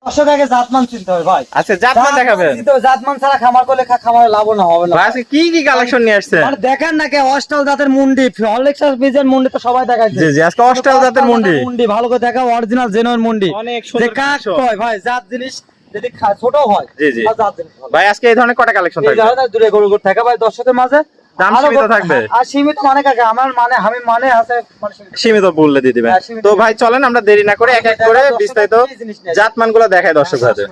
দর্শক আগে জাতমান চিনতে হবে ভাই। আচ্ছা জাতমান দেখাবেন। জাতমান ছাড়া খামার করলে খামারে লাভ না হবে না। আজকে কি কি কালেকশন নিয়ে আসছেন? মানে দেখেন না কে অস্টাল জাতের মুন্ডি, হরলিক্স বীজের মুন্ডি তো সবাই দেখাইছে। জি জি আজকে অস্টাল জাতের মুন্ডি। মুন্ডি ভালো করে দেখাও, অরিজিনাল জেনুইন মুন্ডি। অনেক সুন্দর কালেকশন ভাই জাত জিনিস যদি ছোট হয় জি জি জাত জিনিস ভাই আজকে এই ধরনের কটা কালেকশন থাকবে? এই ধরনের দূরে গরু থাকা ভাই দর্শকের মাঝে দাম সীমিত থাকবে। আর সীমিত মানে কাকে আমার মানে আমি মানে আছে মানে সীমিত বললে দিয়ে দিবেন। তো ভাই চলেন আমরা দেরি না করে এক এক করে বিস্তারিত জাতমানগুলো দেখাই দর্শক ভাইদের।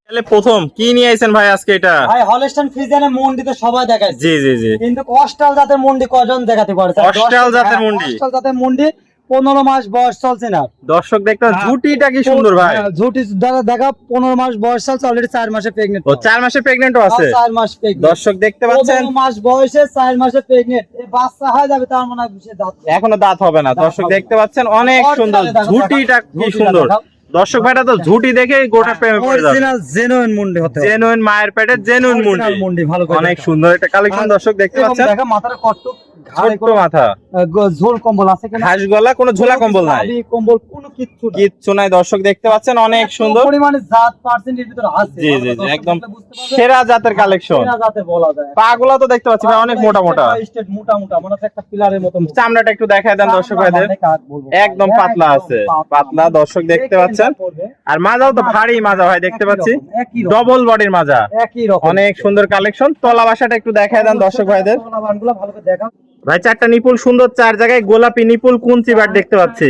তাহলে প্রথম কি নিয়ে আইছেন ভাই আজকে এটা? ভাই হলস্টাইন ফ্রিজিয়ানের মুন্ডি তো সবাই দেখায়। জি জি জি কিন্তু অস্টাল জাতের মুন্ডি কয়জন দেখাতে পারে? অস্টাল জাতের মুন্ডি, অস্টাল জাতের মুন্ডি 15 মাস বয়স চলছে না দর্শক দেখতে ঝুটিটা কি সুন্দর ভাই। ঝুটি দাদা দেখা 15 মাস বয়স চলছে, অলরেডি 4 মাসে প্রেগন্যান্ট। ও 4 মাসে প্রেগন্যান্টও আছে। 4 মাস প্রেগন্যান্ট দর্শক দেখতে পাচ্ছেন 15 মাস বয়সে 4 মাসে প্রেগন্যান্ট। এই বাচ্চা হয়ে যাবে তার মানে বিশেষ দাঁত এখনো দাঁত হবে না। দর্শক দেখতে পাচ্ছেন অনেক সুন্দর ঝুটিটা কি সুন্দর। দর্শক ভাইটা তো ঝুটি দেখে গোটা প্রেমে পড়ে যাবে। অরিজিনাল জেনুইন মুন্ডি হতে হবে। জেনুইন মায়ের পেটের জেনুইন মুন্ডি ভালো করে অনেক সুন্দর একটা কালেকশন দর্শক দেখতে পাচ্ছেন। দেখা মাথার কট্টক ঘাড়ে ছোট মাথা, ঝোল কম্বল আছে কিনা? হাঁস গলা, কোনো ঝোলা কম্বল নাই, কম্বল কোনো কিচ্ছু নাই। দর্শক দেখতে পাচ্ছেন অনেক সুন্দর পরিমাণে জাত পার্সেন্টের ভিতর আছে। জি জি জি একদম সেরা জাতের কালেকশন। সেরা জাতের বলা যায়। পাগুলা তো দেখতে পাচ্ছি ভাই অনেক মোটা মোটা, মোটা মোটা মনে হচ্ছে একটা পিলারের মতো। চামড়াটা একটু দেখায় দেন দর্শক ভাইদের। একদম পাতলা আছে, পাতলা দর্শক দেখতে পাচ্ছেন। আর মাজাও তো ভারী মাজা ভাই দেখতে পাচ্ছি, ডবল বডির মাজা, একই রকম অনেক সুন্দর কালেকশন। তলা বাসাটা একটু দেখায় দেন দর্শক ভাইদের। তলাবানগুলো ভালো করে দেখাও ভাই চারটা নিপুল সুন্দর, 4 জায়গায় গোলাপি নিপুল কুঞ্চি বাট দেখতে পাচ্ছি।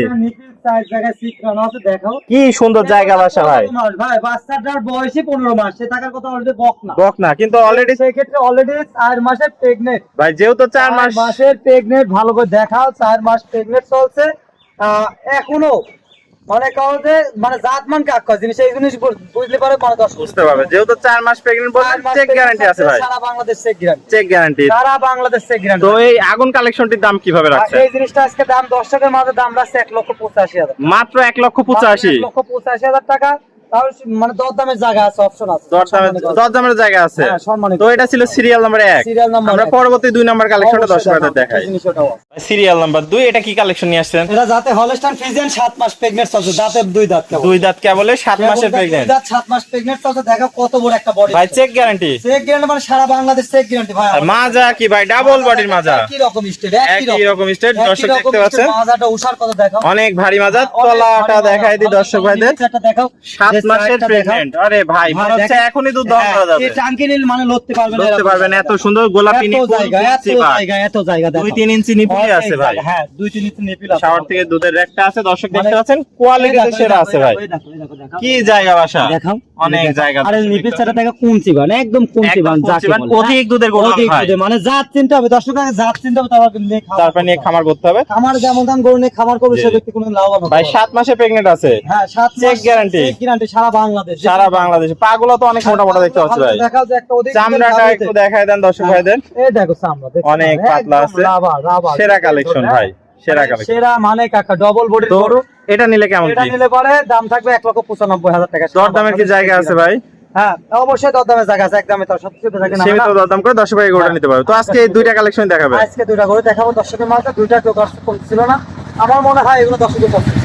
চার জায়গায় সিকরানো আছে দেখাও কি সুন্দর জায়গা বাসা ভাই। ভাই বাচ্চাটার বয়সই 15 মাস, সে থাকার কথা অলরেডি বক না কিন্তু অলরেডি সেই ক্ষেত্রে অলরেডি 4 মাসের প্রেগন্যান্ট ভাই, যেহেতু 4 মাসের প্রেগন্যান্ট। ভালো করে দেখাও 4 মাস প্রেগন্যান্ট চলছে এখনো। মানে কাউকে মানে জাতমান কাক কয় জিনিস এই জিনিস বুঝলে পারে মানে দর্শক বুঝতে পারবে। যেহেতু 4 মাস প্রেগন্যান্ট বলেন, চেক গ্যারান্টি আছে ভাই। সারা Bangladesh check guarantee, check guarantee সারা বাংলাদেশ চেক গ্যারান্টি। তো এই আগুন কালেকশনটির দাম কিভাবে রাখছেন? এই জিনিসটা আজকে দাম দর্শকের মাঝে দাম রাখছে 1,85,000 মাত্র 1,85,000। 1,85,000 টাকা। তাও মানে দরদামের জায়গা আছে, অপশন আছে, দরদামের জায়গা আছে। তো এটা ছিল সিরিয়াল নাম্বার 1। সিরিয়াল নাম্বার আমরা পরবর্তী 2 নাম্বার কালেকশনটা দর্শকদের দেখাই। সিরিয়াল নাম্বার 2 এটা কি কালেকশন নিয়ে আসছেন? এটা জাতে হলস্টাইন ফ্রিজিয়ান 7 মাস প্রেগন্যান্ট চলছে, দাঁতে 2 দাঁত কেবল। 2 দাঁত কেবলে 7 মাসের প্রেগন্যান্ট। দাঁত 7 মাস প্রেগন্যান্ট চলছে, দেখো কত বড় একটা বডি ভাই। চেক গ্যারান্টি, চেক গ্যারান্টি মানে সারা বাংলাদেশ চেক গ্যারান্টি ভাই। আর মাজা কি ভাই ডাবল বডির মাজা, কি রকম স্টেট, একই রকম স্টেট দর্শক দেখতে পাচ্ছেন। মাজাটা উষার কত দেখাও, অনেক ভারী মাজা। তলাটা দেখাই দি দর্শক ভাইদের। এটা দেখাও 7 মাসের প্রেগন্যান্ট। আরে ভাই মনে হচ্ছে এখনই দুধ দহন করা যাবে। এই টাঙ্কি নীল মানে লড়তে পারবে না, লড়তে পারবে না। এত সুন্দর গোলাপি নিপুল, এত জায়গা দেখো। 2-3 ইঞ্চি নিপুল আছে ভাই। হ্যাঁ 2-3 ইঞ্চি নিপুল আছে। শাওয়ার থেকে দুধের রেকটা আছে দর্শক দেখতে পাচ্ছেন। কোয়ালিটিতে সেরা আছে ভাই। কি জায়গা বাসা, দেখাও অনেক জায়গা। আরে নিপিলটা দেখো কুঞ্চি বান, একদম কুঞ্চি বান, যাকে বলে অধিক দুধের গরু ভাই। মানে জাত চিনতে হবে দর্শক, আগে জাত চিনতে হবে, তারপর নিয়ে খামার করতে হবে। খামার যেমন দাম গরু নিয়ে খামার করবে সে ব্যক্তি কোনো লাভবান হবে ভাই। 7 মাসে প্রেগন্যান্ট আছে। হ্যাঁ 7 চেক গ্যারান্টি, চেক গ্যারান্টি সারা বাংলাদেশ। সারা বাংলাদেশে। পাগুলো তো অনেক মোটা মোটা দেখতে পাচ্ছি ভাই। দেখাও যে একটা অধিক চামড়াটা একটু দেখায় দেন দর্শক ভাইদের। এই দেখো চামড়া দেখো অনেক পাতলা আছে, সেরা কালেকশন ভাই, সেরা কালেকশন। সেরা মানে কাকা ডবল বডির গরু। এটা নিলে কেমন এটা কি? নিলে পরে দাম থাকবে 1,95,000 টাকা। দরদামের কি জায়গা আছে ভাই? হ্যাঁ অবশ্যই দরদামের জায়গা আছে, একদমই তো সবকিছু জায়গা না। সীমিত দরদাম করে দর্শক ভাই গরুটা নিতে পারবে। তো আজকে এই 2টা কালেকশন দেখাবে। আজকে 2টা গরু দেখাবো দর্শকের মাঝে। 2টা কেউ কম ছিল না, আমার মনে হয় এগুলো দর্শকের পছন্দ।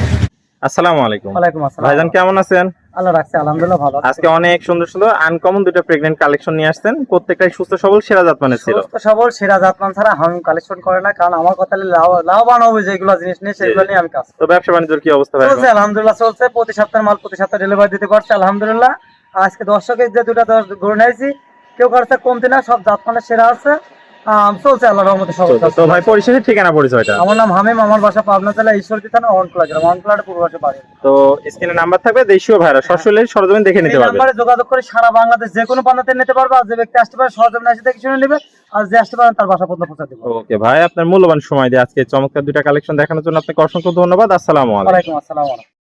আসসালামু আলাইকুম। ওয়ালাইকুম আসসালাম। ভাইজান কেমন আছেন? আল্লাহ রাখছে, আলহামদুলিল্লাহ ভালো। আজকে অনেক সুন্দর সুন্দর আনকমন 2টা প্রেগন্যান্ট কালেকশন নিয়ে আসছেন। প্রত্যেকটাই সুস্থ সবল সেরা জাতমানের ছিল। সুস্থ সবল সেরা জাতমান ছাড়া আমি কালেকশন করে না, কারণ আমার কথা লাভবান হবে যেগুলো জিনিস নিয়ে সেগুলো নিয়ে আমি কাজ। তো ব্যবসা বাণিজ্যের কি অবস্থা ভাই? চলছে আলহামদুলিল্লাহ, চলছে। প্রতি সপ্তাহে মাল প্রতি সপ্তাহে ডেলিভারি দিতে পারছে আলহামদুলিল্লাহ। আজকে দর্শকের যে 2টা গরু নিয়েছি, কেউ কারোর কমতে না, সব জাতমানের সেরা আছে, চলছে আল্লাহর রহমতে সব। তো ভাই পরিশেষে ঠিকানা পরিচয়টা? আমার নাম হামিম, আমার বাসা পাবনা জেলা ঈশ্বরদী থানা অনকলা গ্রাম, অনকলার পূর্ব পাশে বাড়ি। তো স্ক্রিনে নাম্বার থাকবে, দেশীয় ভাইরা সরাসরি সরজমিন দেখে নিতে এই পারবে। নাম্বারে যোগাযোগ করে সারা বাংলাদেশ যে কোনো প্রান্তে নিতে পারবে। আর যে ব্যক্তি আসতে পারে সরজমিনে এসে দেখে শুনে নেবে, আর যে আসতে পারেন তার বাসা পর্যন্ত পৌঁছে দেব। ওকে ভাই, আপনার মূল্যবান সময় দিয়ে আজকে চমৎকার 2টা কালেকশন দেখানোর জন্য আপনাকে অসংখ্য ধন্যবাদ। আসসালামু আলাইকুম। ওয়ালাইকুম আসসালাম।